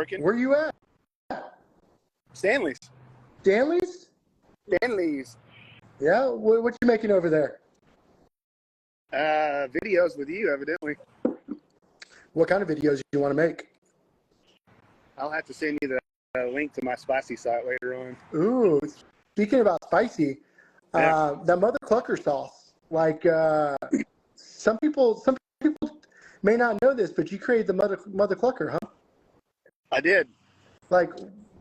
working. Where you at? Stanley's. Stanley's? Stanley's. Yeah? What you making over there? Videos with you, evidently. What kind of videos do you want to make? I'll have to send you the link to my spicy site later on. Ooh, speaking about spicy, Yeah. that Mother Clucker sauce. Like some people may not know this, but you created the Mother Clucker, huh? I did. Like,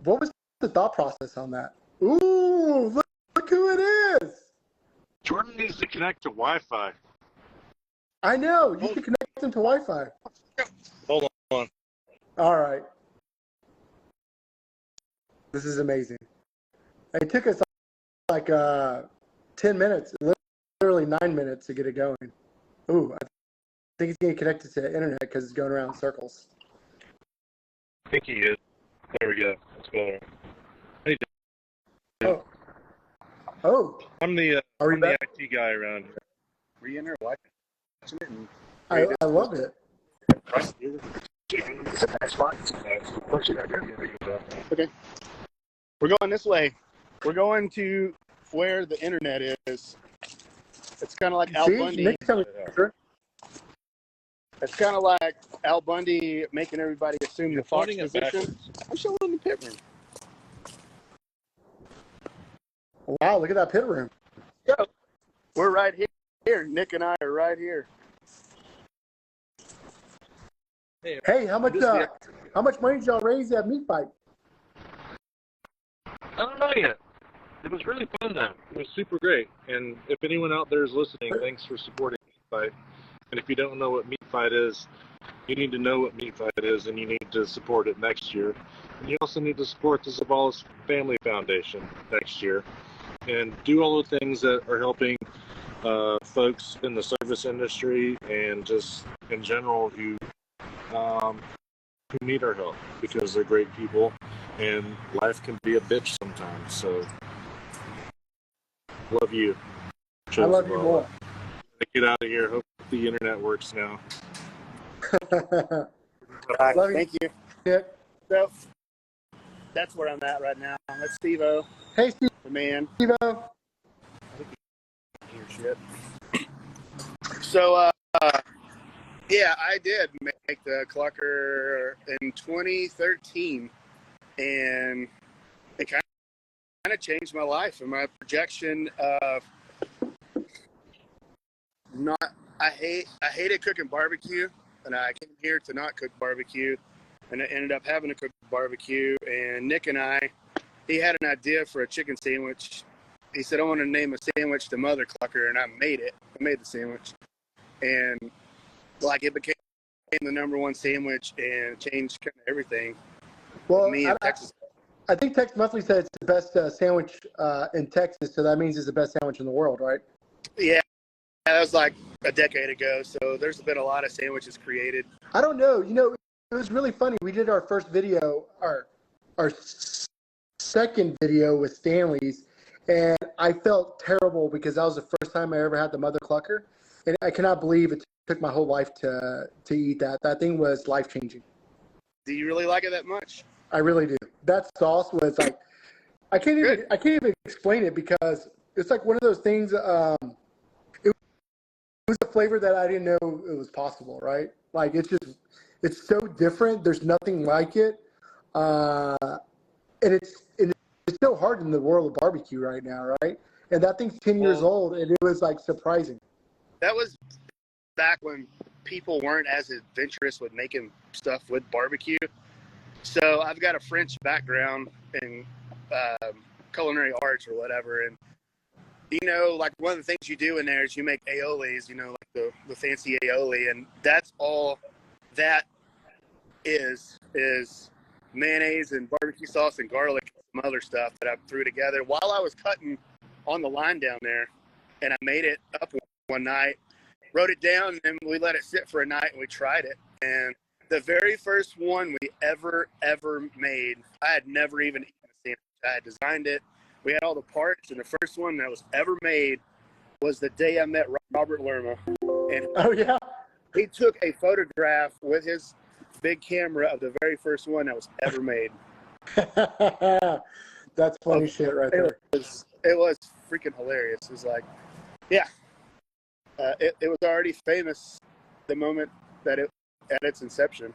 what was the thought process on that? Ooh, look who it is! Jordan needs to connect to Wi-Fi. I know, you should connect them to Wi-Fi. Hold on. All right. This is amazing. It took us like 10 minutes, literally 9 minutes to get it going. Ooh, I think it's getting connected to the internet because it's going around in circles. I think he is. There we go. That's better. Hey, Oh. Oh. I'm the IT guy around here. Were you in there watching it? I love it. Okay. We're going this way. We're going to where the internet is. It's kind of like Al Bundy. Next time It's kind of like Al Bundy making everybody assume the Fox position. I'm showing in the pit room. Wow, look at that pit room. Yeah. We're right here. Nick and I are right here. Hey, how much money did y'all raise at Meat Fight? I don't know yet. It was really fun though. It was super great. And if anyone out there is listening, thanks for supporting Meat Fight. And if you don't know what Meat Fight is, you need to know what Meat Fight is, and you need to support it next year. And you also need to support the Zavala Family Foundation next year, and do all the things that are helping folks in the service industry and just in general who need our help, because they're great people and life can be a bitch sometimes. So love you. I love you more. Get out of here. Hope the internet works now. Love you. Thank you. Yeah. So that's where I'm at right now. That's Steve-O. Hey, Steve. The man. Steve-O. Hear shit. So, yeah, I did make the Clucker in 2013, and it kind of changed my life and my projection of I hated cooking barbecue, and I came here to not cook barbecue, and I ended up having to cook barbecue. And Nick and he had an idea for a chicken sandwich. He said, I want to name a sandwich the Mother Clucker, and I made it. I made the sandwich, and like it became the #1 sandwich and changed kind of everything. Well, Me in Texas. I think Tex Monthly said it's the best sandwich in Texas, so that means it's the best sandwich in the world, right? Yeah, that was like a decade ago, so there's been a lot of sandwiches created. I don't know. You know, it was really funny. We did our first video, our second video with Stanley's, and I felt terrible because that was the first time I ever had the Mother Clucker, and I cannot believe it took my whole life to eat that. That thing was life-changing. Do you really like it that much? I really do. That sauce was like, I can't even explain it, because it's like one of those things. It was a flavor that I didn't know it was possible, right? Like it's so different. There's nothing like it, and it's so hard in the world of barbecue right now, right? And that thing's 10 years old, and it was like surprising. That was back when people weren't as adventurous with making stuff with barbecue. So I've got a French background in culinary arts or whatever, and you know, like one of the things you do in there is you make aiolis, you know, like the fancy aioli, and that's all that is mayonnaise and barbecue sauce and garlic and some other stuff that I threw together while I was cutting on the line down there. And I made it up one night, wrote it down, and we let it sit for a night, and we tried it. And the very first one we ever made, I had never even eaten a sandwich. I had designed it. We had all the parts, and the first one that was ever made was the day I met Robert Lerma. And oh, yeah? he took a photograph with his big camera of the very first one that was ever made. That's funny shit right there. It was freaking hilarious. It was like, yeah, it was already famous the moment that it at its inception,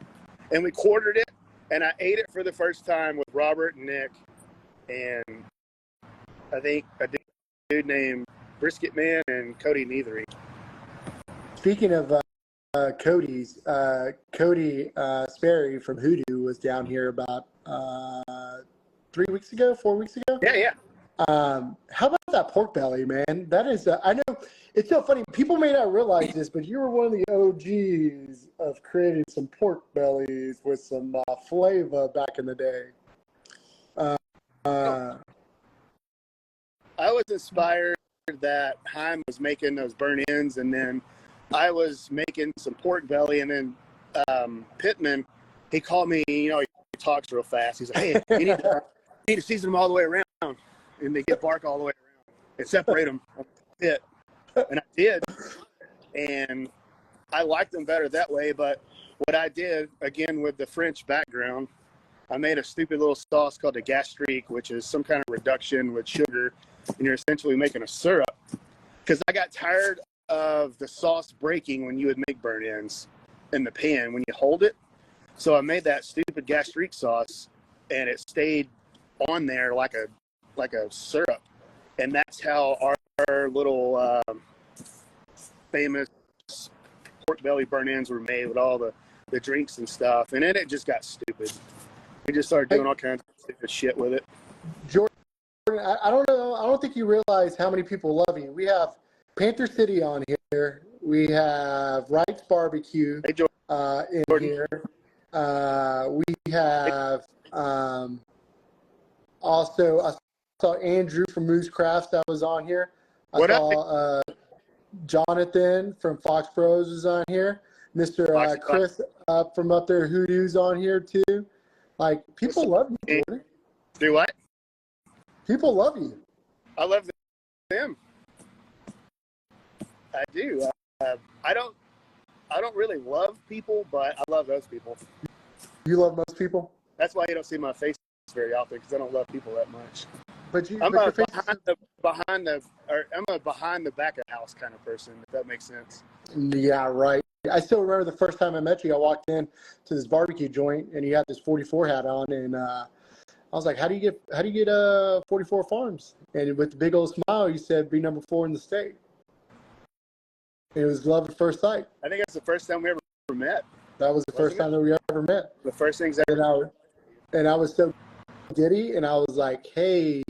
and we quartered it, and I ate it for the first time with Robert and Nick, and I think a dude named Brisket Man and Cody Neathery. Speaking of Cody's, Cody Sperry from Hoodoo was down here about 4 weeks ago. Yeah. How about that pork belly, man? That is, I know it's so funny. People may not realize this, but you were one of the OGs of creating some pork bellies with some flavor back in the day. I was inspired that Heim was making those burn-ins, and then I was making some pork belly, and then Pittman, he called me, he talks real fast. He's like, hey, you need to season them all the way around, and they get bark all the way around and separate them from the pit. And I did, and I liked them better that way. But what I did, again, with the French background, I made a stupid little sauce called the gastrique, which is some kind of reduction with sugar, and you're essentially making a syrup. Because I got tired of the sauce breaking when you would make burn-ins in the pan when you hold it. So I made that stupid gastrique sauce, and it stayed on there like a syrup. And that's how our little famous pork belly burn-ins were made, with all the drinks and stuff. And then it just got stupid. We just started doing all kinds of stupid shit with it. Jordan, I don't know. I don't think you realize how many people love you. We have Panther City on here. We have Wright's Barbecue in here. We have also, I saw Andrew from Moose Crafts that was on here. I saw Jonathan from Fox Pros is on here. Mr. Chris from up there, Hoodoo's on here too. Like, people love you, Jordan. Do what? People love you. I love them. I do. I don't really love people, but I love those people. You love most people? That's why you don't see my face very often, because I don't love people that much. But I'm a behind the back of house kind of person, if that makes sense. Yeah, right. I still remember the first time I met you. I walked in to this barbecue joint, and you had this 44 hat on, and I was like, "How do you get 44 farms?" And with the big old smile, you said, "Be number 4 in the state." And it was love at first sight. I think that's the first time we ever met. That was the first time that we ever met. The first things and I was so giddy, and I was like, "Hey,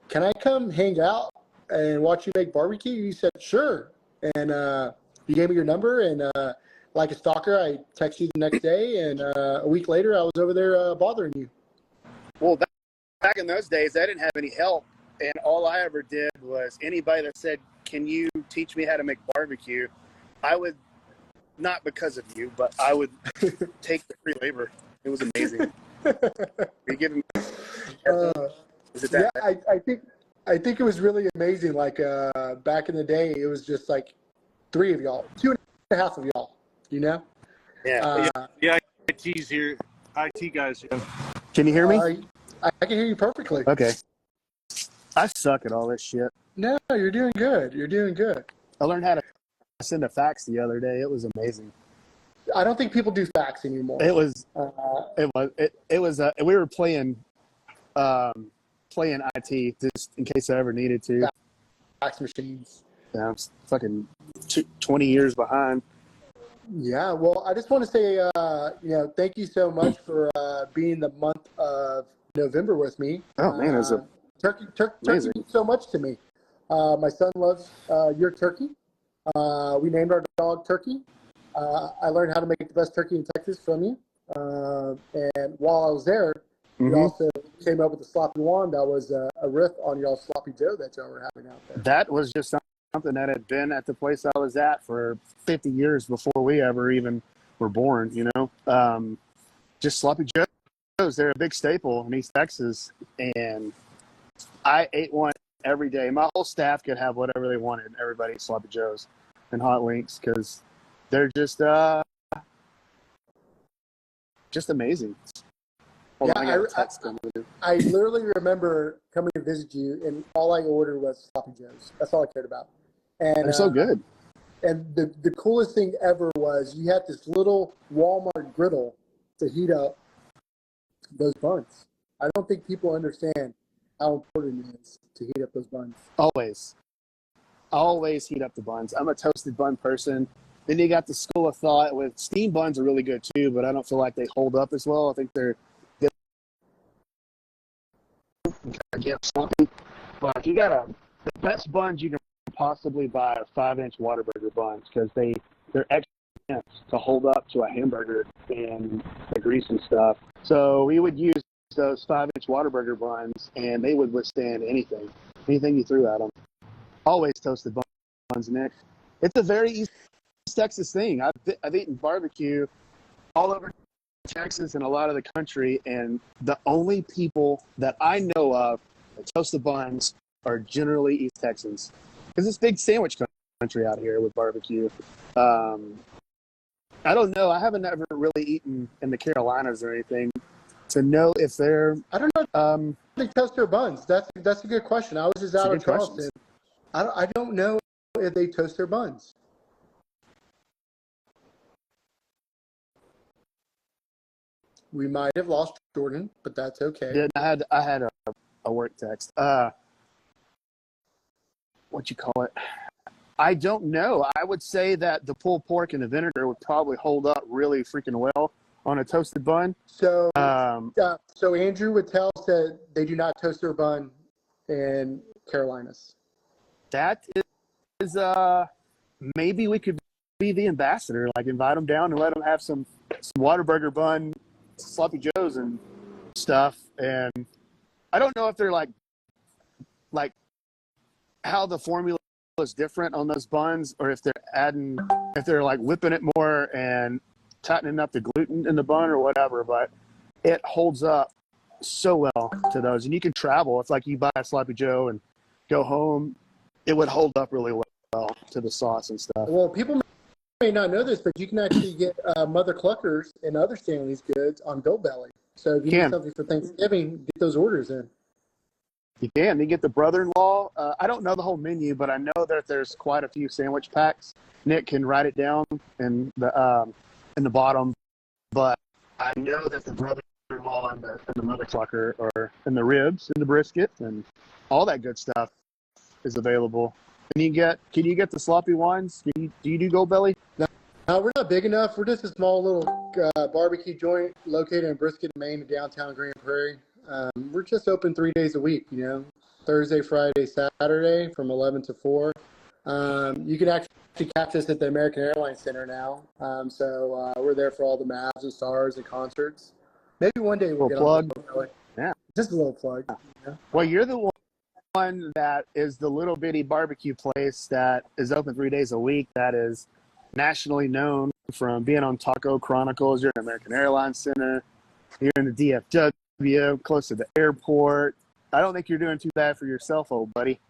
can I come hang out and watch you make barbecue?" You said, "Sure." And you gave me your number, and like a stalker, I texted you the next day, and a week later, I was over there bothering you. Well, back in those days, I didn't have any help, and all I ever did was anybody that said, "Can you teach me how to make barbecue?" I would, not because of you, but I would take the free labor. It was amazing. You giving me? Is it that? Yeah, I think it was really amazing. Like back in the day, it was just like 3 of y'all, 2.5 of y'all. You know? Yeah. Yeah. IT's here. IT guys here. Can you hear me? I can hear you perfectly. Okay. I suck at all this shit. No, you're doing good. You're doing good. I learned how to send a fax the other day. It was amazing. I don't think people do fax anymore. It was. We were playing IT just in case I ever needed to. Fax machines. Yeah, I'm fucking 20 years behind. Yeah, well, I just want to say, thank you so much for being the month of November with me. Oh man, it's a turkey means so much to me. My son loves your turkey. We named our dog Turkey. I learned how to make the best turkey in Texas from you. And while I was there, we also came up with the sloppy wand. That was a riff on y'all's sloppy Joe that y'all were having out there. That was just something that had been at the place I was at for 50 years before we ever even were born, you know. Just sloppy Joes, they're a big staple in East Texas. And I ate one every day. My whole staff could have whatever they wanted. Everybody ate sloppy Joes and hot links because they're just just amazing. Hold on, I got a text coming in. I literally remember coming to visit you, and all I ordered was sloppy joes. That's all I cared about. And They're so good. And the coolest thing ever was you had this little Walmart griddle to heat up those buns. I don't think people understand how important it is to heat up those buns. Always heat up the buns. I'm a toasted bun person. Then you got the school of thought with steamed buns are really good too, but I don't feel like they hold up as well. I think they're sloppy. But you got the best buns you can possibly buy are 5-inch Whataburger buns because they're extra dense to hold up to a hamburger and the grease and stuff. So we would use those 5-inch Whataburger buns, and they would withstand anything you threw at them. Always toasted buns, Nick. It's a very East Texas thing. I've eaten barbecue all over Texas and a lot of the country, and the only people that I know of that toast the buns are generally East Texans. Because it's big sandwich country out here with barbecue. I don't know. I haven't ever really eaten in the Carolinas or anything to know if they're. I don't know if they toast their buns. That's a good question. I was just out of Charleston. I don't know if they toast their buns. We might have lost Jordan, but that's okay. Yeah, I had a work text. What you call it? I don't know. I would say that the pulled pork and the vinegar would probably hold up really freaking well on a toasted bun. So Andrew would tell us that they do not toast their bun in Carolinas. That is maybe we could be the ambassador, like invite them down and let them have some Whataburger bun, sloppy joes and stuff. And I don't know if they're like how the formula is different on those buns, or if they're like whipping it more and tightening up the gluten in the bun or whatever, but it holds up so well to those. And you can travel. It's like you buy a sloppy joe and go home. It would hold up really well to the sauce and stuff. Well, people may not know this, but you can actually get Mother Cluckers and other Stanley's goods on Bill Belly. So if you need something for Thanksgiving, get those orders in. You can. You get the brother-in-law. I don't know the whole menu, but I know that there's quite a few sandwich packs. Nick can write it down in the bottom. But I know that the brother-in-law and the Mother Clucker are in the ribs and the brisket and all that good stuff is available. Can you get the sloppy ones? Do you do Gold Belly? No, we're not big enough. We're just a small little barbecue joint located in Brisket, Maine, in downtown Grand Prairie. We're just open 3 days a week, Thursday, Friday, Saturday from 11 to 4. You can actually catch us at the American Airlines Center now. So we're there for all the Mavs and Stars and concerts. Maybe one day we'll get plug. On. Yeah, just a little plug. Well, you're the one that is the little bitty barbecue place that is open 3 days a week. That is nationally known from being on Taco Chronicles. You're in American Airlines Center. You're in the DFW, close to the airport. I don't think you're doing too bad for yourself, old buddy.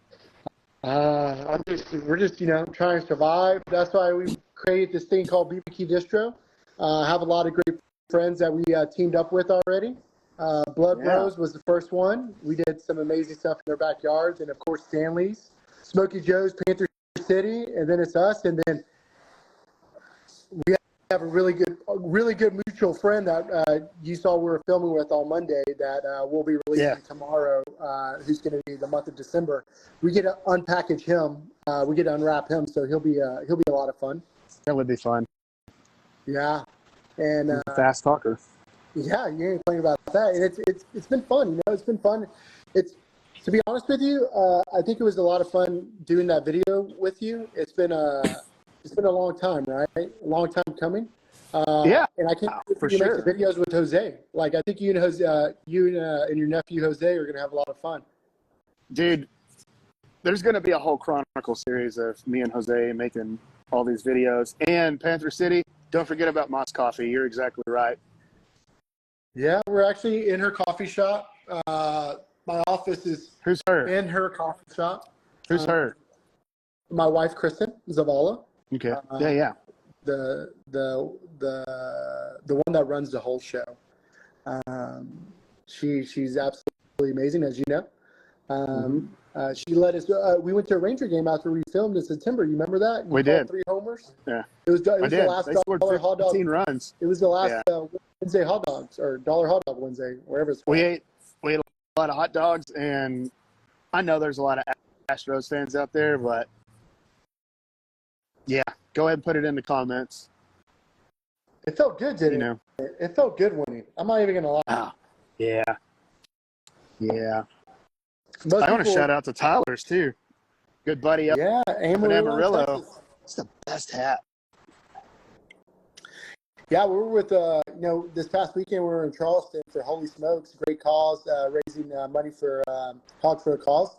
We're just trying to survive. That's why we created this thing called BBQ Distro. I have a lot of great friends that we teamed up with already. Blood Bros was the first one. We did some amazing stuff in their backyards, and of course Stanley's, Smokey Joe's, Panther City, and then it's us, and then we have a really good mutual friend that you saw we were filming with on Monday that we'll be releasing tomorrow, who's going to be the month of December. We get to unpackage him. We get to unwrap him, so he'll be a lot of fun. That would be fun. Yeah, and fast talker. Yeah, you ain't playing about that, and it's been fun. It's been fun. It's, to be honest with you, I think it was a lot of fun doing that video with you. It's been a long time, right? A long time coming. And I can't for make sure. the videos with Jose. Like, I think you and Jose, and your nephew Jose are gonna have a lot of fun. Dude, there's gonna be a whole Chronicle series of me and Jose making all these videos. And Panther City, don't forget about Moss Coffee. You're exactly right. Yeah, we're actually in her coffee shop. My office is Who's her? in her coffee shop. Who's her? My wife, Kristen Zavala. Okay. Yeah. the one that runs the whole show. She's absolutely amazing, as you know. She let us. We went to a Ranger game after we filmed in September. You remember that? We did. 3 homers. Yeah, it was the last they scored dollar hot dog. 15 runs. It was the last Wednesday hot dogs, or dollar hot dog Wednesday, wherever it's called. We ate a lot of hot dogs, and I know there's a lot of Astros fans out there, but yeah, go ahead and put it in the comments. It felt good, didn't it? It felt good winning. I'm not even gonna lie. Oh, yeah. I want to shout out to Tyler's too. Good buddy up in Amarillo. It's the best hat. Yeah, we were with, this past weekend we were in Charleston for Holy Smokes, great cause, raising money for Hogs for a Cause.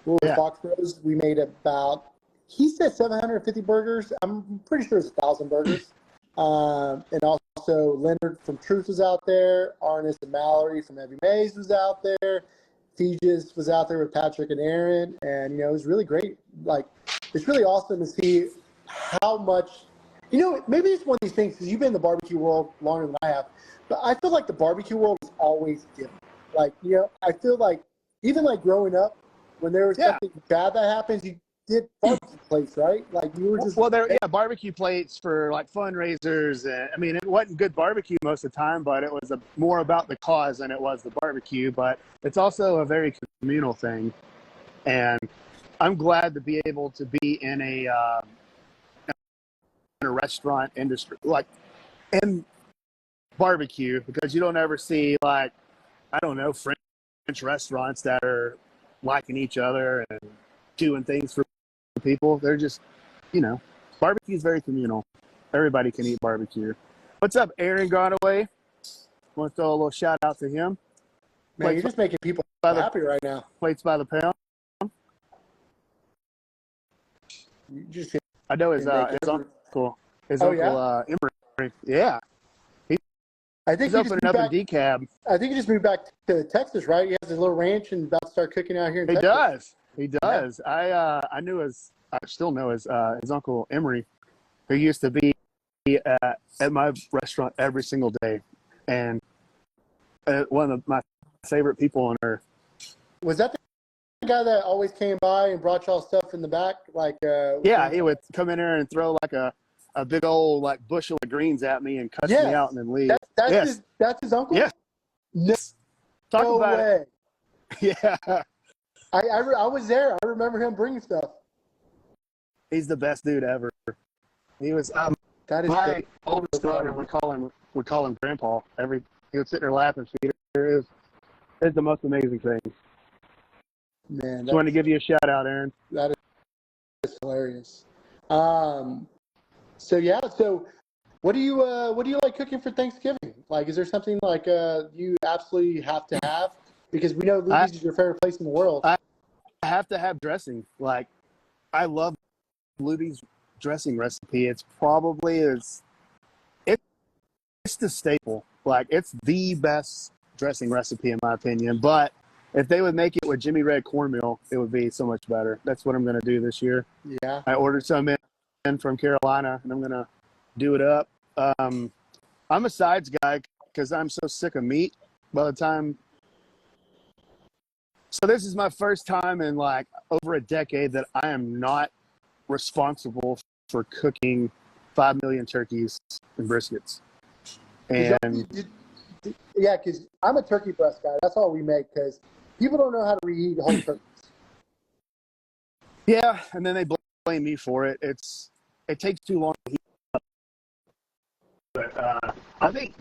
We were with Fox Bros. We made about, he said 750 burgers. I'm pretty sure it's 1,000 burgers. And also Leonard from Truth was out there. Arnis and Mallory from Heavy Maze was out there. Fegis was out there with Patrick and Aaron. And, it was really great. Like, it's really awesome to see how much, maybe it's one of these things, because you've been in the barbecue world longer than I have, but I feel like the barbecue world is always giving. Like, I feel like, even like growing up, when there was something bad that happens, you did barbecue plates, right? Like you were just barbecue plates for like fundraisers. I mean, it wasn't good barbecue most of the time, but it was more about the cause than it was the barbecue. But it's also a very communal thing, and I'm glad to be able to be in a restaurant industry, like in barbecue, because you don't ever see like, I don't know, French restaurants that are liking each other and doing things for people. They're just, barbecue is very communal. Everybody can eat barbecue. What's up, Aaron Godaway? Want to throw a little shout out to him. Man, you're just making people happy right now. Plates by the pound. I know his uncle. Emery. Yeah. I think he's opening up a decab. I think he just moved back to Texas, right? He has his little ranch and about to start cooking out here in Texas. He does. Yeah. I still know his uncle Emery, who used to be at my restaurant every single day, and one of my favorite people on earth. Was that the guy that always came by and brought y'all stuff in the back? Like, he would come in there and throw like a big old like bushel of greens at me and cuss me out and then leave. That's his uncle? Yes. No way. It. Yeah. I was there. I remember him bringing stuff. He's the best dude ever. He was that is my oldest daughter. We call him Grandpa. He would sit there laughing. It's the most amazing thing. Man, just wanted to give you a shout out, Aaron. That is hilarious. So what do you like cooking for Thanksgiving? Like, is there something like you absolutely have to have? Because we know Luby's is your favorite place in the world. I have to have dressing. Like, I love Luby's dressing recipe. It's probably it's the staple. Like, it's the best dressing recipe in my opinion. But if they would make it with Jimmy Red cornmeal, it would be so much better. That's what I'm going to do this year. Yeah. I ordered some in from Carolina, and I'm going to do it up. I'm a sides guy because I'm so sick of meat by the time. So this is my first time in like over a decade that I am not responsible for cooking 5 million turkeys and briskets. And yeah, because I'm a turkey breast guy. That's all we make because people don't know how to reheat whole turkeys. Yeah, and then they blame me for it. It takes too long to heat up. But I think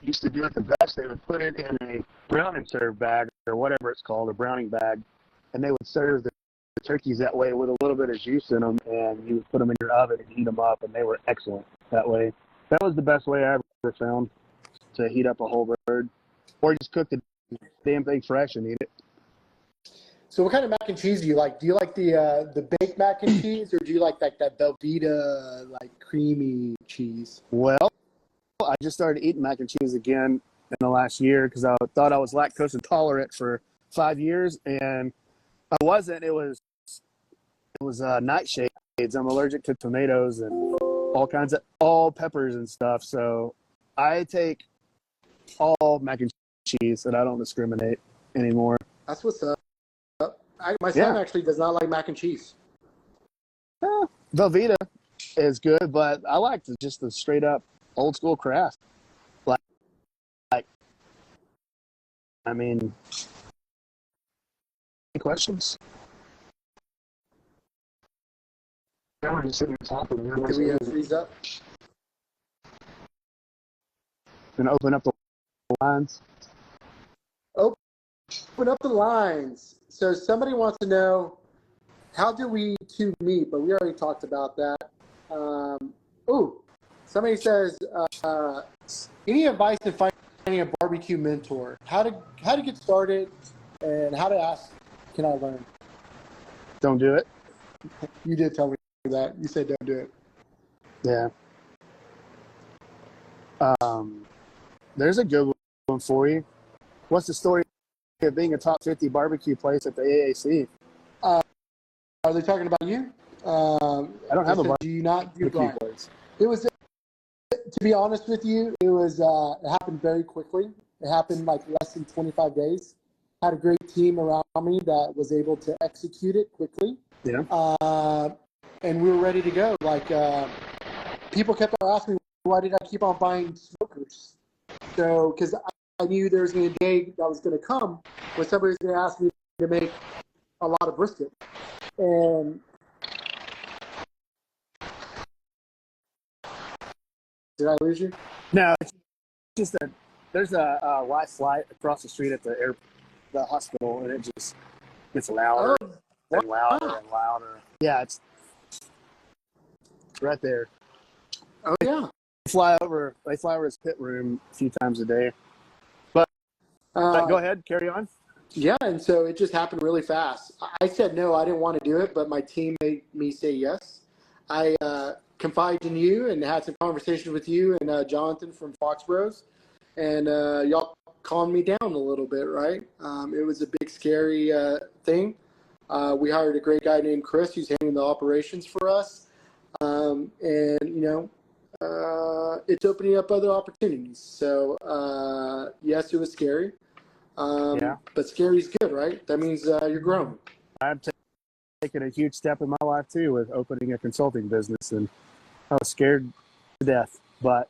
used to do it the best. They would put it in a brown and serve bag or whatever it's called, a browning bag, and they would serve the turkeys that way with a little bit of juice in them, and you would put them in your oven and heat them up, and they were excellent that way. That was the best way I ever found to heat up a whole bird, or just cook the damn thing fresh and eat it. So what kind of mac and cheese do you like? Do you like the baked mac and cheese, or do you like that Velveeta, like creamy cheese? Well, I just started eating mac and cheese again in the last year because I thought I was lactose intolerant for 5 years, and I wasn't. It was nightshades. I'm allergic to tomatoes, and all peppers and stuff. So I take all mac and cheese, and I don't discriminate anymore. That's what's up. My son actually does not like mac and cheese. Velveeta is good, but I like just the straight up old school Kraft. Like, I mean, any questions? Did we freeze up? And open up the lines. Open up the lines. So somebody wants to know, how do we two meet? But we already talked about that. Somebody says, any advice in finding a barbecue mentor? How to get started, and how to ask, can I learn? Don't do it. You did tell me that. You said don't do it. Yeah. There's a good one for you. What's the story of being a top 50 barbecue place at the AAC? Are they talking about you? I don't have a barbecue. Do you not do place. It was, to be honest with you, it happened very quickly. It happened like less than 25 days. Had a great team around me that was able to execute it quickly. Yeah. And we were ready to go. Like, people kept on asking me, why did I keep on buying smokers? So, because I knew there was going to be a day that was going to come where somebody was going to ask me to make a lot of brisket. And did I lose you? No, it's just that there's a light flight across the street at the hospital, and it just gets louder and louder and louder. Yeah, it's right there. Oh yeah. They fly over his pit room a few times a day. But go ahead, carry on. Yeah, and so it just happened really fast. I said no, I didn't want to do it, but my team made me say yes. I confided in you and had some conversations with you and Jonathan from Fox Bros, and y'all calmed me down a little bit, right? It was a big, scary thing. We hired a great guy named Chris who's handling the operations for us, and it's opening up other opportunities. So yes, it was scary. But scary's good, right? That means you're growing. I've taken a huge step in my life too with opening a consulting business, and I was scared to death, but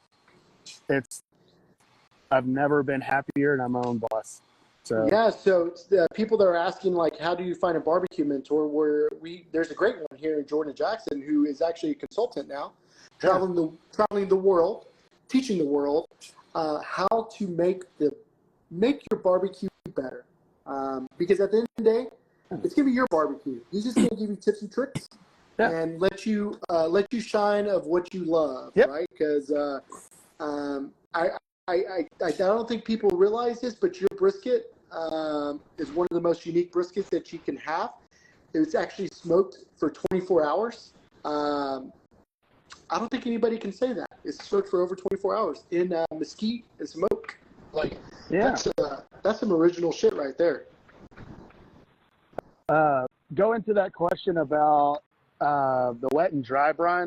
I've never been happier, and I'm my own boss. So yeah, so people that are asking, like, how do you find a barbecue mentor? There's a great one here in Jordan Jackson who is actually a consultant now, traveling the world, teaching the world how to make your barbecue better. Because at the end of the day, it's gonna be your barbecue. He's just gonna give you tips and tricks and let you shine of what you love, right? Because I don't think people realize this, but your brisket is one of the most unique briskets that you can have. It's actually smoked for 24 hours. I don't think anybody can say that. It's smoked for over 24 hours in mesquite and smoke. That's some original shit right there. Go into that question about the wet and dry brine.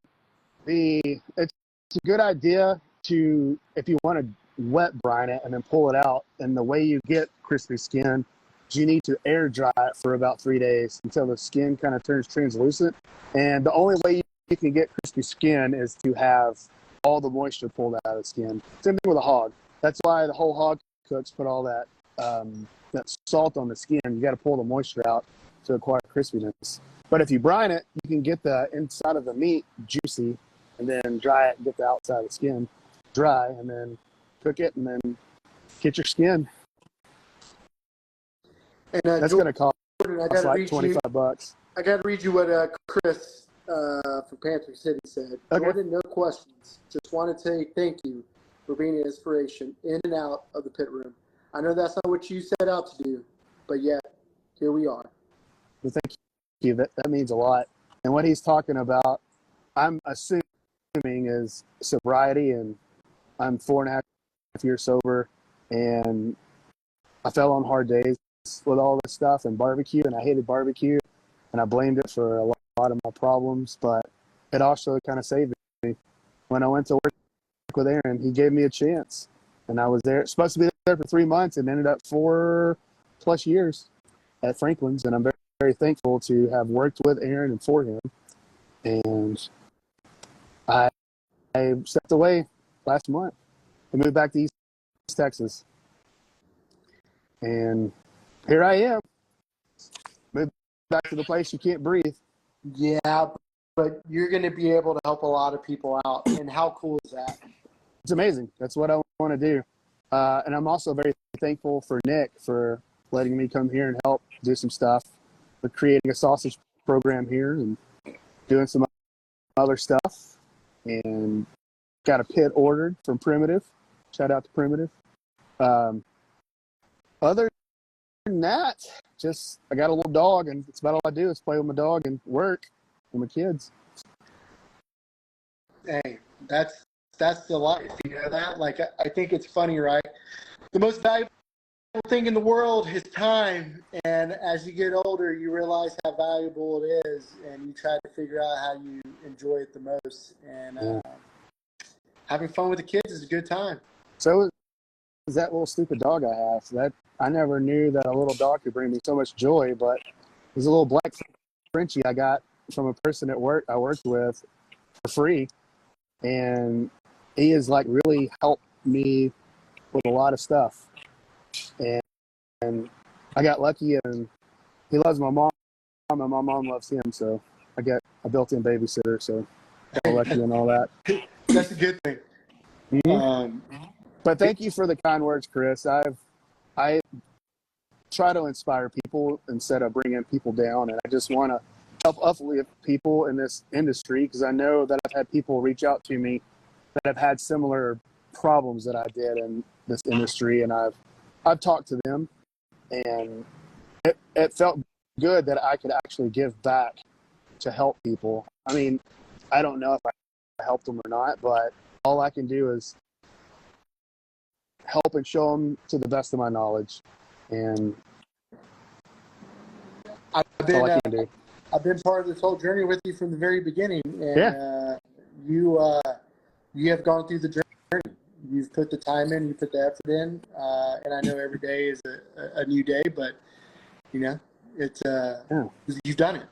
It's a good idea to, if you want to wet brine it and then pull it out, and the way you get crispy skin is you need to air dry it for about 3 days until the skin kind of turns translucent. And the only way you can get crispy skin is to have all the moisture pulled out of the skin. Same thing with a hog. That's why the whole hog cooks put all that salt on the skin. You got to pull the moisture out to acquire crispiness. But if you brine it, you can get the inside of the meat juicy, and then dry it and get the outside of the skin dry, and then cook it, and then get your skin. And that's going to cost like $25. I got to read you what Chris from Panther City said. Okay. Jordan, no questions. Just want to say thank you for being an inspiration in and out of the pit room. I know that's not what you set out to do, but yet here we are. Well, thank you. That means a lot. And what he's talking about, I'm assuming, is sobriety, and I'm 4.5 years sober, and I fell on hard days with all this stuff and barbecue, and I hated barbecue, and I blamed it for a lot of my problems, but it also kind of saved me. when I went to work with Aaron, he gave me a chance. And I was supposed to be there for 3 months and ended up 4+ years at Franklin's. And I'm very, very thankful to have worked with Aaron and for him. And I stepped away last month and moved back to East Texas. And here I am. Moved back to the place you can't breathe. Yeah, but you're going to be able to help a lot of people out. And how cool is that? It's amazing. That's what I want to do. And I'm also very thankful for Nick for letting me come here and help do some stuff with creating a sausage program here and doing some other stuff. And got a pit ordered from Primitive. Shout out to Primitive. Other than that, just I got a little dog, and it's about all I do is play with my dog and work with my kids. Hey, that's the life. You know that? Like, I think it's funny, right? The most valuable thing in the world is time. And as you get older, you realize how valuable it is, and you try to figure out how you enjoy it the most. And having fun with the kids is a good time. So is that little stupid dog I have. That I never knew that a little dog could bring me so much joy, but there's a little black Frenchie I got from a person at work I worked with for free. And he has like really helped me with a lot of stuff. And I got lucky, and he loves my mom, and my mom loves him. So I got a built-in babysitter. So I'm lucky and all that. That's a good thing. Mm-hmm. But thank you for the kind words, Chris. I try to inspire people instead of bringing people down, and I just want to help uplift people in this industry because I know that I've had people reach out to me that have had similar problems that I did in this industry, and I've talked to them, and it felt good that I could actually give back to help people. I mean, I don't know if I helped them or not, but all I can do is help and show them to the best of my knowledge, and that's all I can do. I've been part of this whole journey with you from the very beginning, and you have gone through the journey. You've put the time in, you put the effort in, and I know every day is a new day, but you know, it's you've done it.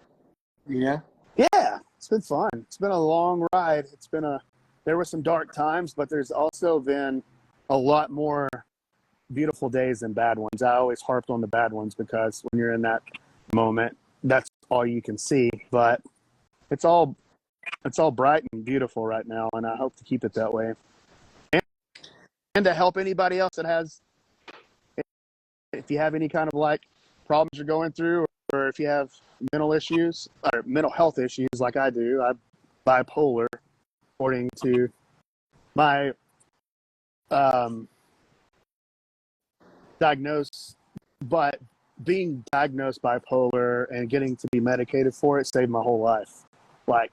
You know? Yeah, it's been fun. It's been a long ride. There were some dark times, but there's also been a lot more beautiful days than bad ones. I always harped on the bad ones because when you're in that moment, that's all you can see. But it's all bright and beautiful right now, and I hope to keep it that way. And to help anybody else that has, if you have any kind of like problems you're going through, or if you have mental issues or mental health issues like I do, I'm bipolar, according to my diagnosis. But being diagnosed bipolar and getting to be medicated for it saved my whole life. Like,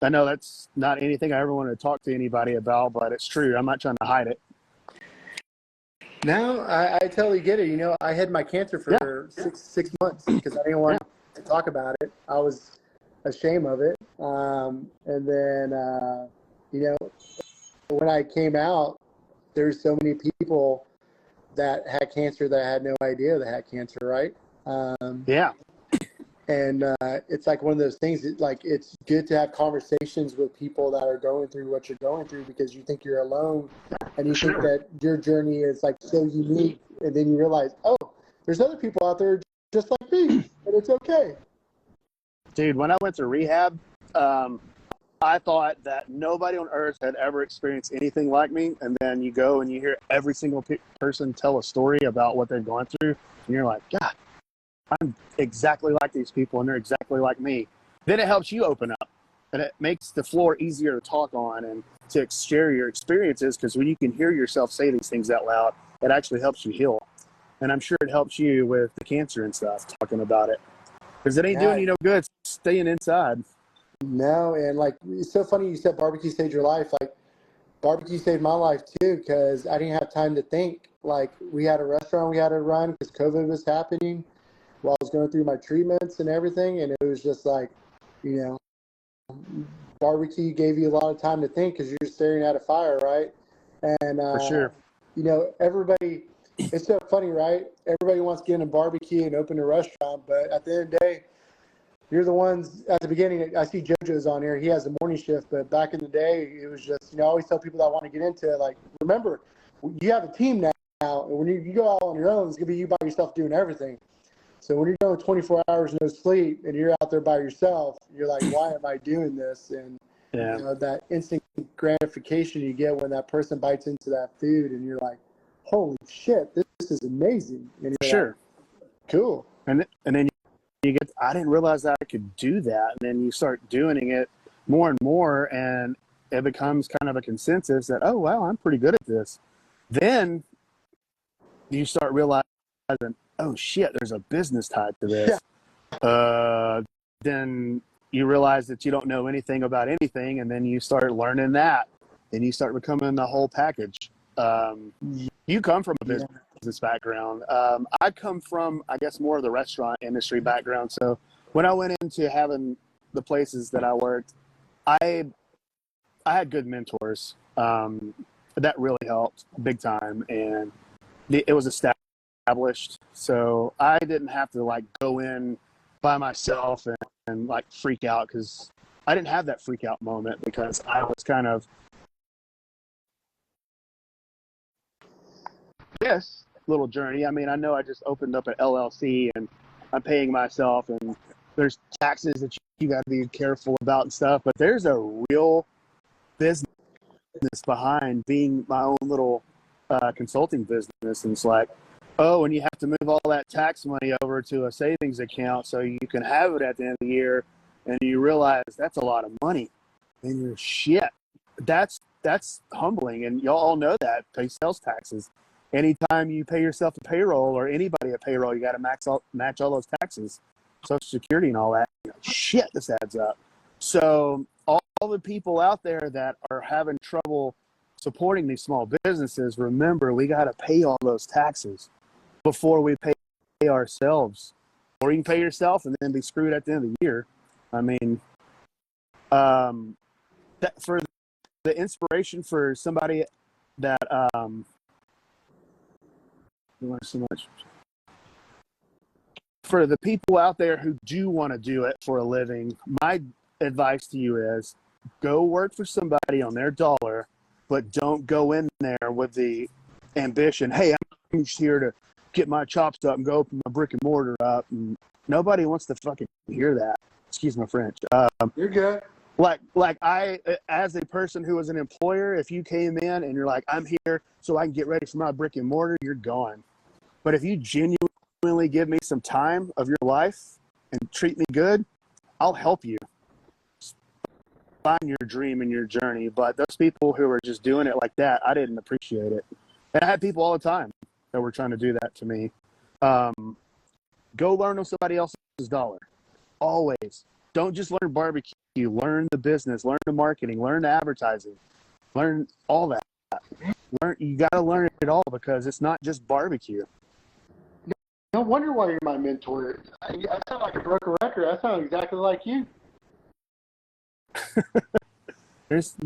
I know that's not anything I ever want to talk to anybody about, but it's true. I'm not trying to hide it. No, I totally get it. You know, I had my cancer for six months because I didn't want to talk about it. I was ashamed of it. And then, you know, when I came out, there's so many people that had cancer that I had no idea they had cancer, right? And it's like one of those things that, like, it's good to have conversations with people that are going through what you're going through because you think you're alone and you think that your journey is like so unique. And then you realize, oh, there's other people out there just like me, and it's okay. Dude, when I went to rehab, I thought that nobody on earth had ever experienced anything like me. And then you go and you hear every single person tell a story about what they've gone through. And you're like, God, I'm exactly like these people, and they're exactly like me. Then it helps you open up, and it makes the floor easier to talk on and to share your experiences, because when you can hear yourself say these things out loud, it actually helps you heal. And I'm sure it helps you with the cancer and stuff, talking about it, because it ain't doing you no good staying inside. No, and like, it's so funny you said barbecue saved your life. Like, barbecue saved my life too, because I didn't have time to think. Like, we had a restaurant we had to run because COVID was happening while I was going through my treatments and everything, and it was just like, you know, barbecue gave you a lot of time to think because you're staring at a fire, right? And, For sure. you know, everybody, it's so funny, right? Everybody wants to get in a barbecue and open a restaurant, but at the end of the day, you're the ones at the beginning. I see JoJo's on here. He has the morning shift, but back in the day, it was just, you know, I always tell people that want to get into it, like, remember, you have a team now, and when you go out on your own, it's going to be you by yourself doing everything. So when you're going 24 hours no sleep and you're out there by yourself, you're like, why am I doing this? And Yeah. you know, that instant gratification you get when that person bites into that food and you're like, holy shit, this is amazing. And you're Sure. like, cool. And then you get, I didn't realize that I could do that. And then you start doing it more and more, and it becomes kind of a consensus that, oh, wow, I'm pretty good at this. Then you start realizing, oh, shit, there's a business tied to this. Yeah. Then you realize that you don't know anything about anything, and then you start learning that, and you start becoming the whole package. You come from a business background. I come from, I guess, more of the restaurant industry background. So when I went into having the places that I worked, I had good mentors. That really helped big time, and it was established. So I didn't have to like go in by myself and like freak out, because I didn't have that freak out moment because I was kind of this little journey. I mean, I know I just opened up an LLC and I'm paying myself, and there's taxes that you got to be careful about and stuff, but there's a real business behind being my own little consulting business. And it's like, oh, and you have to move all that tax money over to a savings account so you can have it at the end of the year, and you realize that's a lot of money, and you're shit. That's humbling, and y'all all know that. Pay sales taxes. Anytime you pay yourself a payroll or anybody a payroll, you got to match all those taxes, Social Security and all that. You're like, shit, this adds up. So all the people out there that are having trouble supporting these small businesses, remember, we got to pay all those taxes before we pay ourselves. Or you can pay yourself and then be screwed at the end of the year. I mean, that for the inspiration for somebody that so much for the people out there who do want to do it for a living, my advice to you is go work for somebody on their dollar, but don't go in there with the ambition, hey, I'm just here to get my chops up and go open my brick and mortar up. And nobody wants to fucking hear that. Excuse my French. You're good. Like I, as a person who was an employer, if you came in and you're like, I'm here so I can get ready for my brick and mortar, you're gone. But if you genuinely give me some time of your life and treat me good, I'll help you find your dream and your journey. But those people who are just doing it like that, I didn't appreciate it. And I had people all the time that were trying to do that to me. Go learn on somebody else's dollar. Always. Don't just learn barbecue. Learn the business. Learn the marketing. Learn the advertising. Learn all that. You got to learn it all, because it's not just barbecue. No wonder why you're my mentor. I sound like a broken record. I sound exactly like you. There's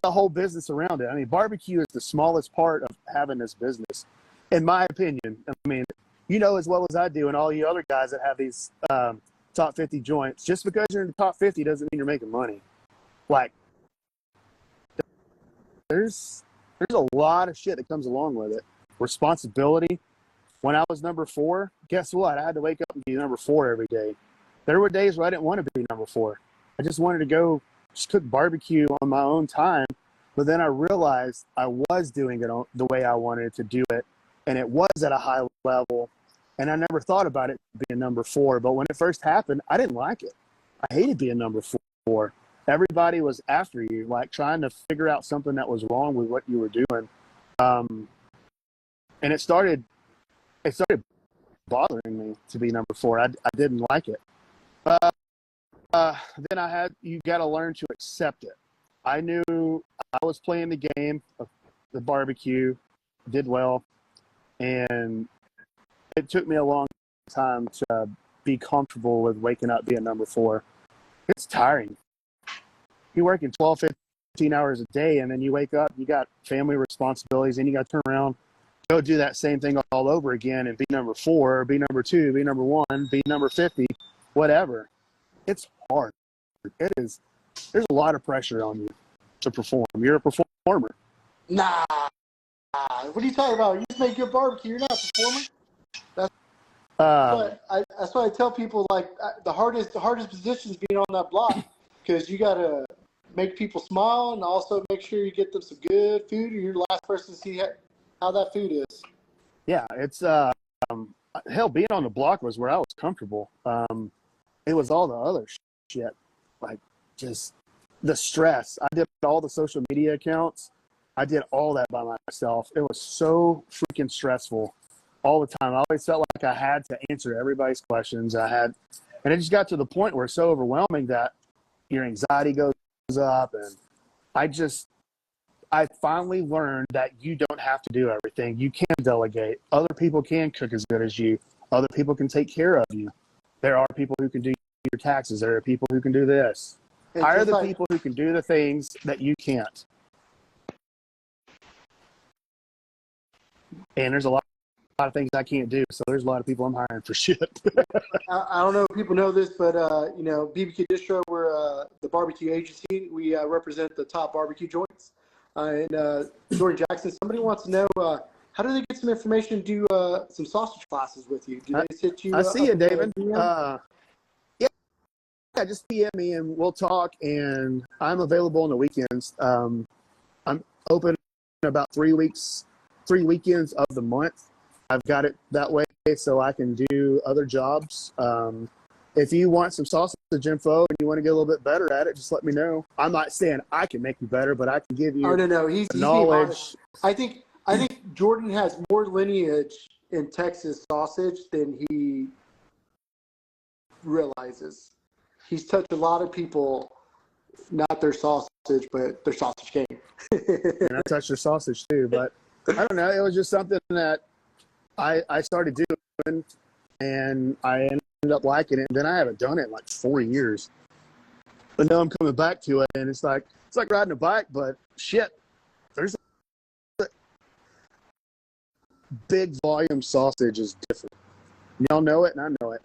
a whole business around it. I mean, barbecue is the smallest part of having this business, in my opinion. I mean, you know as well as I do, and all you other guys that have these top 50 joints, just because you're in the top 50 doesn't mean you're making money. Like, there's a lot of shit that comes along with it. Responsibility. When I was number 4, guess what? I had to wake up and be number 4 every day. There were days where I didn't want to be number 4. I just wanted to go just cook barbecue on my own time. But then I realized I was doing it the way I wanted to do it, and it was at a high level. And I never thought about it being number 4. But when it first happened, I didn't like it. I hated being number 4. Everybody was after you, like trying to figure out something that was wrong with what you were doing. And it started bothering me to be number 4. I didn't like it. Then you got to learn to accept it. I knew I was playing the game of the barbecue, did well, and it took me a long time to be comfortable with waking up being number 4. It's tiring. you're working 12, 15 hours a day, and then you wake up, you got family responsibilities, and you got to turn around, go do that same thing all over again and be number 4, be number 2, be number 1, be number 50, whatever. It's hard. It is. There's a lot of pressure on you to perform. You're a performer. Nah. What are you talking about? You just make good barbecue. You're not a performer. That's why I tell people, like, the hardest position is being on that block, because you got to make people smile and also make sure you get them some good food, or you're the last person to see how that food is. Yeah, it's hell, being on the block was where I was comfortable. It was all the other shit, like just the stress. I did all the social media accounts. I did all that by myself. It was so freaking stressful all the time. I always felt like I had to answer everybody's questions. And it just got to the point where it's so overwhelming that your anxiety goes up. And I finally learned that you don't have to do everything. You can delegate. Other people can cook as good as you. Other people can take care of you. There are people who can do your taxes. There are people who can do this. Hire the people who can do the things that you can't. And there's a lot of things I can't do, so there's a lot of people I'm hiring for shit. I don't know if people know this, but BBQ Distro, we're the barbecue agency. We represent the top barbecue joints. And Jordan Jackson, somebody wants to know, how do they get some information, do some sausage classes with you? Do they sit you? I see you, David. Yeah, just PM me and we'll talk. And I'm available on the weekends. I'm open about 3 weekends of the month. I've got it that way so I can do other jobs. If you want some sausage info and you want to get a little bit better at it, just let me know. I'm not saying I can make you better, but I can give you He's knowledge. I think Jordan has more lineage in Texas sausage than he realizes. He's touched a lot of people, not their sausage, but their sausage game. And I touched their sausage too, but I don't know. It was just something that I started doing, and I ended up liking it. And then I haven't done it in like 4 years. But now I'm coming back to it, and it's like riding a bike, but shit, there's a big volume sausage is different. Y'all know it, and I know it.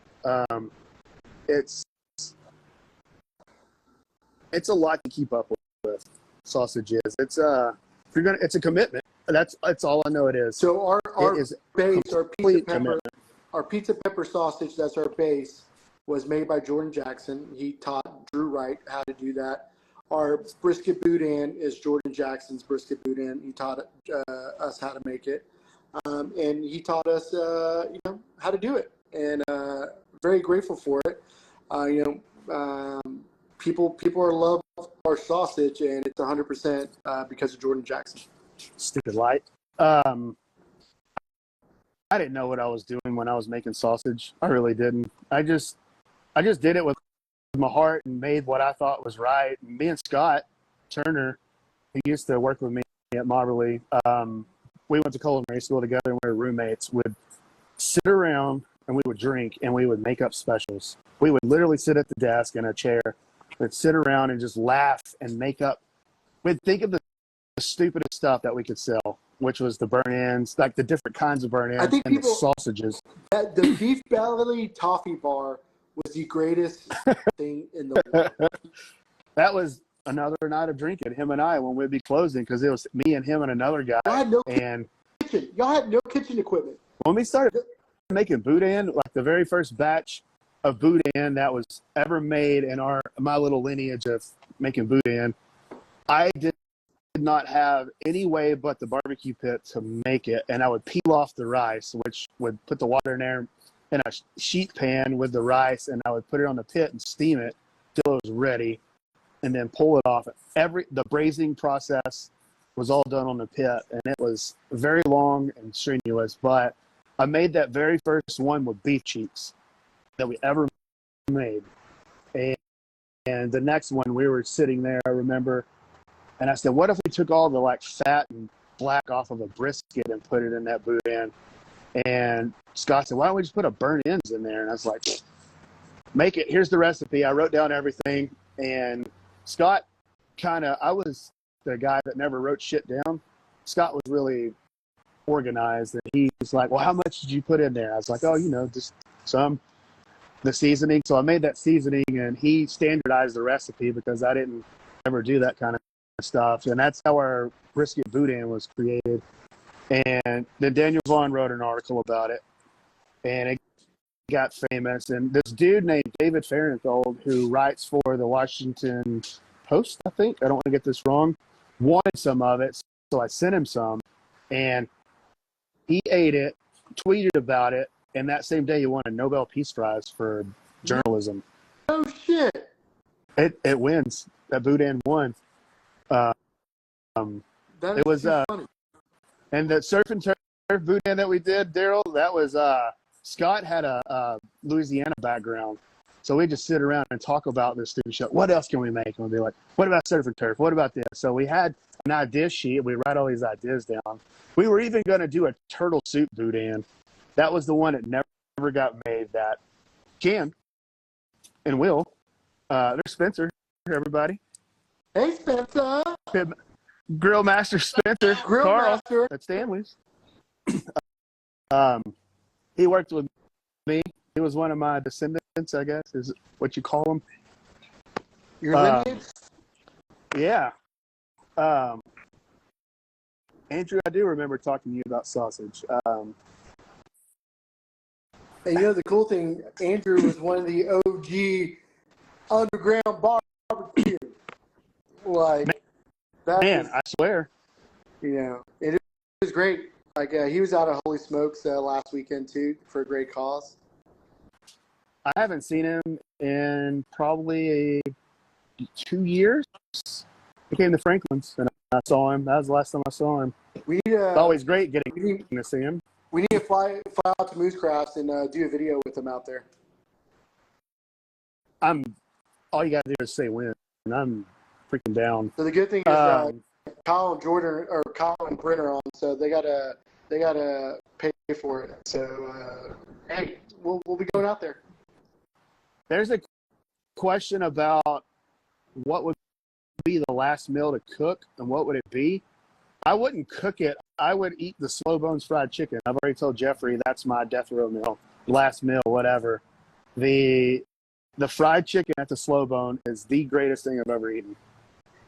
It's a lot to keep up with. Sausage is. It's a commitment. That's all I know it is. So our base, our pizza pepper sausage, that's our base, was made by Jordan Jackson. He taught Drew Wright how to do that. Our brisket boudin is Jordan Jackson's brisket boudin. He taught us how to make it, and he taught us how to do it. And very grateful for it. People are love our sausage, and it's 100% because of Jordan Jackson. Stupid light. I didn't know what I was doing when I was making sausage. I really didn't. I just did it with my heart and made what I thought was right. And me and Scott Turner, who used to work with me at Mobberly, we went to culinary school together, and we were roommates. Would sit around and we would drink and we would make up specials. We would literally sit at the desk in a chair. We'd sit around and just laugh and make up. We'd think of the stupidest stuff that we could sell, which was the burn-ins, like the different kinds of burn-ins and the sausages. The beef belly toffee bar was the greatest thing in the world. That was another night of drinking, him and I, when we'd be closing, because it was me and him and another guy. Y'all had no kitchen equipment. When we started making boudin, like the very first batch of boudin that was ever made in my little lineage of making boudin, I did not have any way but the barbecue pit to make it, and I would peel off the rice, which would put the water in there in a sheet pan with the rice, and I would put it on the pit and steam it till it was ready, and then pull it off. The braising process was all done on the pit, and it was very long and strenuous, but I made that very first one with beef cheeks that we ever made. And the next one, we were sitting there, I remember, and I said, what if we took all the like fat and black off of a brisket and put it in that boudin? And Scott said, why don't we just put a burnt ends in there? And I was like, make it. Here's the recipe. I wrote down everything. And Scott I was the guy that never wrote shit down. Scott was really organized, and he was like, well, how much did you put in there? I was like, oh, just some. The seasoning. So I made that seasoning, and he standardized the recipe because I didn't ever do that kind of stuff. And that's how our brisket boudin was created. And then Daniel Vaughn wrote an article about it, and it got famous. And this dude named David Fahrenthold, who writes for the Washington Post, I think, I don't want to get this wrong, wanted some of it. So I sent him some, and he ate it, tweeted about it, and that same day he won a Nobel Peace Prize for journalism. Oh, shit. It wins. That boudin won. That It was funny. And the surf and turf boudin that we did, Daryl, that was Scott had a Louisiana background, so we just sit around and talk about this stupid show. What else can we make? And we'd be like, what about surf and turf? What about this? So we had an idea sheet. We write all these ideas down. We were even going to do a turtle soup boudin. That was the one that never got made. That can and will. There's Spencer, everybody. Hey, Spencer. Grill Master Spencer. Grill Carl Master. at Stanley's. He worked with me. He was one of my descendants, I guess, is what you call him. Your lineage? Yeah. Andrew, I do remember talking to you about sausage. And the cool thing, Andrew was one of the OG underground barbecue. Like, I swear. It was great. Like, he was out of Holy Smokes last weekend, too, for a great cause. I haven't seen him in probably 2 years. He came to Franklin's, and I saw him. That was the last time I saw him. It's always great getting to see him. We need to fly out to Moose Crafts and do a video with him out there. All you got to do is say when, and I'm freaking down. So the good thing is Kyle and Brent are on, so they gotta pay for it. So hey, we'll be going out there. There's a question about what would be the last meal to cook, and what would it be? I wouldn't cook it. I would eat the slow bones fried chicken. I've already told Jeffrey that's my death row meal, last meal, whatever. The fried chicken at the slow bone is the greatest thing I've ever eaten.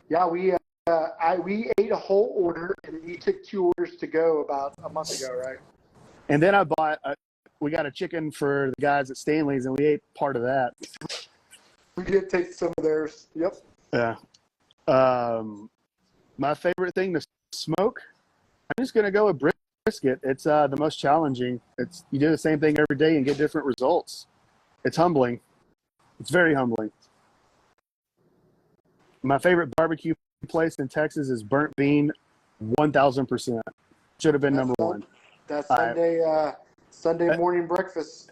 Yeah, we ate a whole order, and he took 2 orders to go about a month ago, right? And then we got a chicken for the guys at Stanley's, and we ate part of that. We did take some of theirs. Yep. Yeah. My favorite thing to smoke, I'm just going to go with brisket. It's the most challenging. You do the same thing every day and get different results. It's humbling. It's very humbling. My favorite barbecue place in Texas is Burnt Bean, 1,000%. Should have been number one. That's Sunday morning breakfast.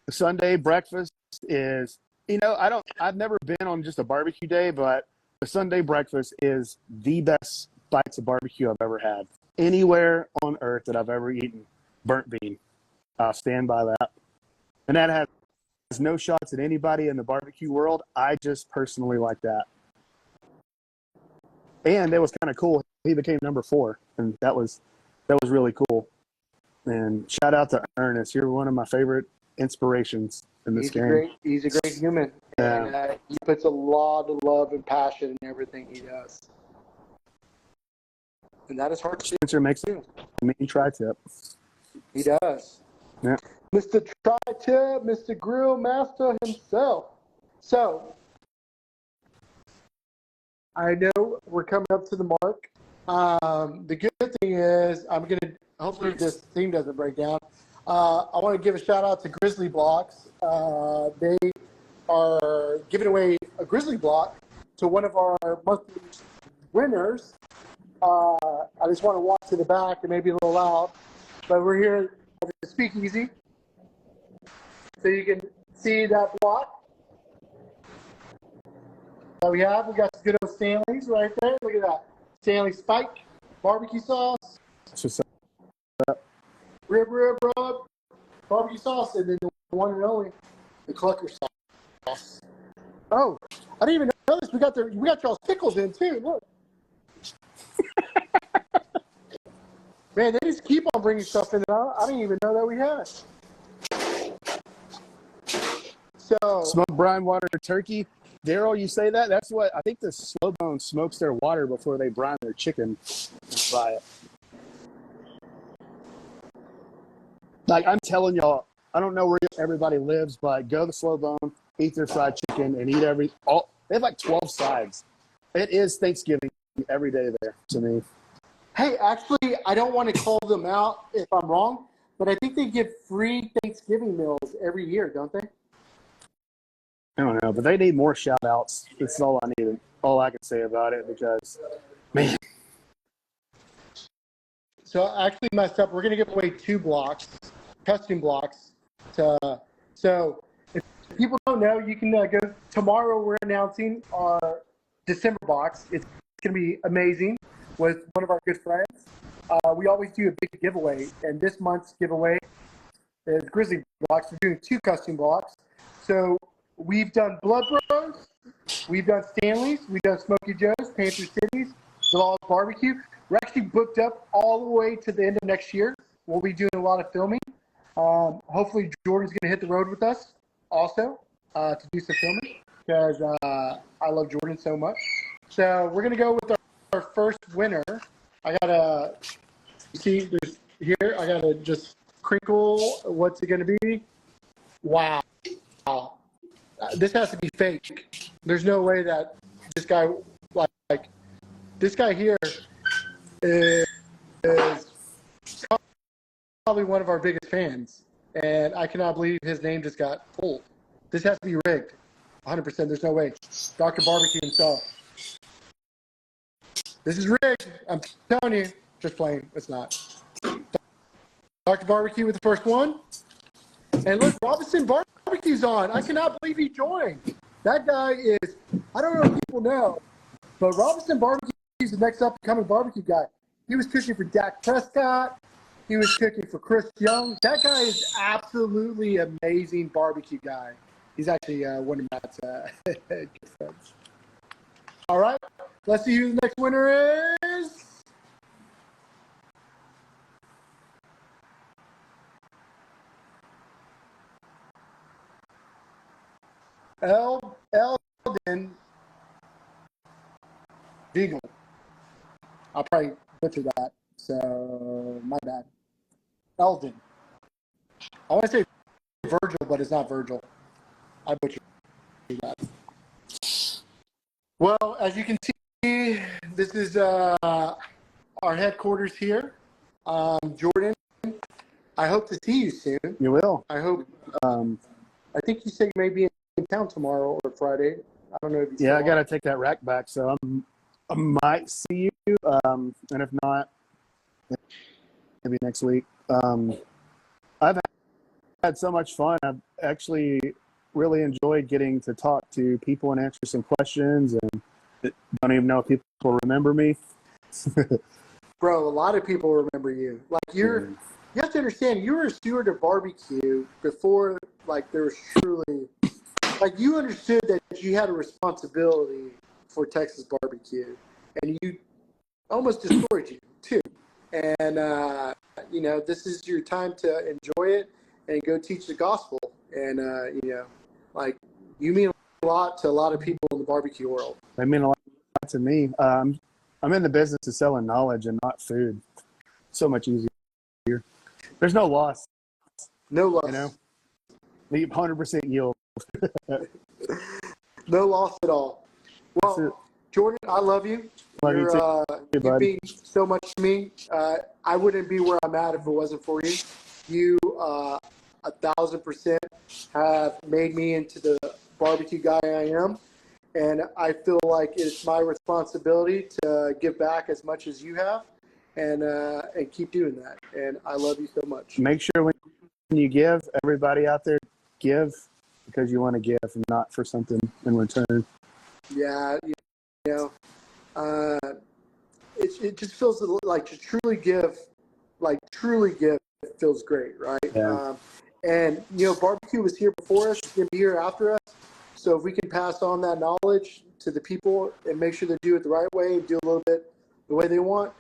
Sunday breakfast is, I've never been on just a barbecue day, but the Sunday breakfast is the best bites of barbecue I've ever had. Anywhere on earth that I've ever eaten, Burnt Bean. I'll stand by that. And that has no shots at anybody in the barbecue world. I just personally like that. And it was kind of cool. He became number 4, and that was really cool. And shout out to Ernest. You're one of my favorite inspirations in this game. He's a great human. Yeah. And he puts a lot of love and passion in everything he does. And that is hard to do. Spencer makes a mean tri-tip. He does. Yeah. Mr. Tri-Tip, Mr. Grill Master himself. So, I know we're coming up to the mark. The good thing is, hopefully this theme doesn't break down. I want to give a shout out to Grizzly Blocks. They are giving away a Grizzly Block to one of our monthly winners. I just want to walk to the back. It may be a little loud, but we're here at the Speakeasy. So you can see that block that we have. We got some good old Stanley's right there. Look at that. Stanley Spike barbecue sauce. Just Rib, barbecue sauce, and then the one and only, the Clucker sauce. Oh, I didn't even this. We got y'all's pickles in too. Look. Man, they just keep on bringing stuff in that I didn't even know that we had. So Smoked brine water turkey. Daryl, you say that? That's what I think the slow bone smokes their water before they brine their chicken and fry it. Like, I'm telling y'all, I don't know where everybody lives, but go to Slow Bone, eat their fried chicken, and eat they have like 12 sides. It is Thanksgiving every day there to me. hey, actually, I don't want to call them out if I'm wrong, but I think they give free Thanksgiving meals every year, don't they? I don't know, but they need more shout outs. That's all I needed. All I can say about it because, man. So I actually messed up. We're going to give away 2 blocks, custom blocks. So if people don't know, you can go. Tomorrow we're announcing our December box. It's going to be amazing with one of our good friends. We always do a big giveaway, and this month's giveaway is Grizzly blocks. We're doing 2 custom blocks. So we've done Blood Bros, we've done Stanley's, we've done Smoky Joe's, Panther City's, Zavala's Barbecue. We're actually booked up all the way to the end of next year. We'll be doing a lot of filming. Hopefully Jordan's going to hit the road with us also to do some filming because I love Jordan so much. So we're going to go with our first winner. I got to see there's here. I got to just crinkle. What's it going to be? Wow. This has to be fake. There's no way that this guy, like this guy here is probably one of our biggest fans, and I cannot believe his name just got pulled. This has to be rigged, 100%. There's no way. Dr. Barbecue himself. This is rigged. I'm telling you. Just playing. It's not. Dr. Barbecue with the first one. And look, Robinson Barbecue's on. I cannot believe he joined. That guy is, I don't know if people know, but Robinson Barbecue is the next up-and-coming barbecue guy. He was cooking for Dak Prescott. He was cooking for Chris Young. That guy is absolutely amazing barbecue guy. He's actually one of Matt's good friends. All right, let's see who the next winner is. Eldon Beagle. I'll probably butcher that, so my bad. Eldon. I want to say Virgil, but it's not Virgil. I butchered that. Well, as you can see, this is our headquarters here. Jordan, I hope to see you soon. You will. I hope. I think you said you may be in town tomorrow or Friday. I don't know if you. Yeah, I got to take that rack back, so I might see you, and if not, maybe next week. I've had so much fun. I've actually really enjoyed getting to talk to people and answer some questions, and don't even know if people remember me. Bro, a lot of people remember you. Like you have to understand, you were a steward of barbecue before, like there was truly, like you understood that you had a responsibility for Texas barbecue, and you almost destroyed you too. And this is your time to enjoy it and go teach the gospel. And like you mean a lot to a lot of people in the barbecue world. They mean a lot to me. I'm in the business of selling knowledge and not food. So much easier. There's no loss. No loss. 100% yield. No loss at all. Well, Jordan, I love you. Love you too, you mean so much to me. I wouldn't be where I'm at if it wasn't for you. You 1,000% have made me into the barbecue guy I am. And I feel like it's my responsibility to give back as much as you have and keep doing that. And I love you so much. Make sure when you give, everybody out there, give because you want to give and not for something in return. Yeah, it just feels like to truly give feels great, right? Yeah. And barbecue was here before us, it's going to be here after us. So if we can pass on that knowledge to the people and make sure they do it the right way and do a little bit the way they want,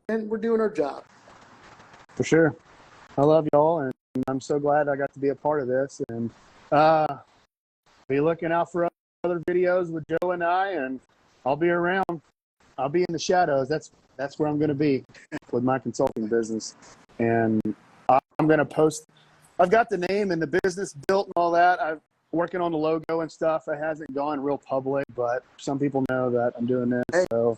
and we're doing our job. For sure. I love y'all, and I'm so glad I got to be a part of this. And be looking out for other videos with Joe and I, and I'll be around. I'll be in the shadows. That's where I'm going to be with my consulting business. And I'm going to post. I've got the name and the business built and all that. I'm working on the logo and stuff. It hasn't gone real public, but some people know that I'm doing this. Hey, so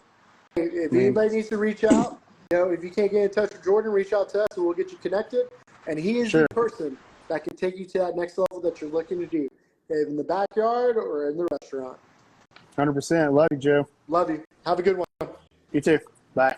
if anybody needs to reach out, if you can't get in touch with Jordan, reach out to us and we'll get you connected. And he is the person that can take you to that next level that you're looking to do, in the backyard or in the restaurant. 100%. Love you, Joe. Love you. Have a good one. You too. Bye.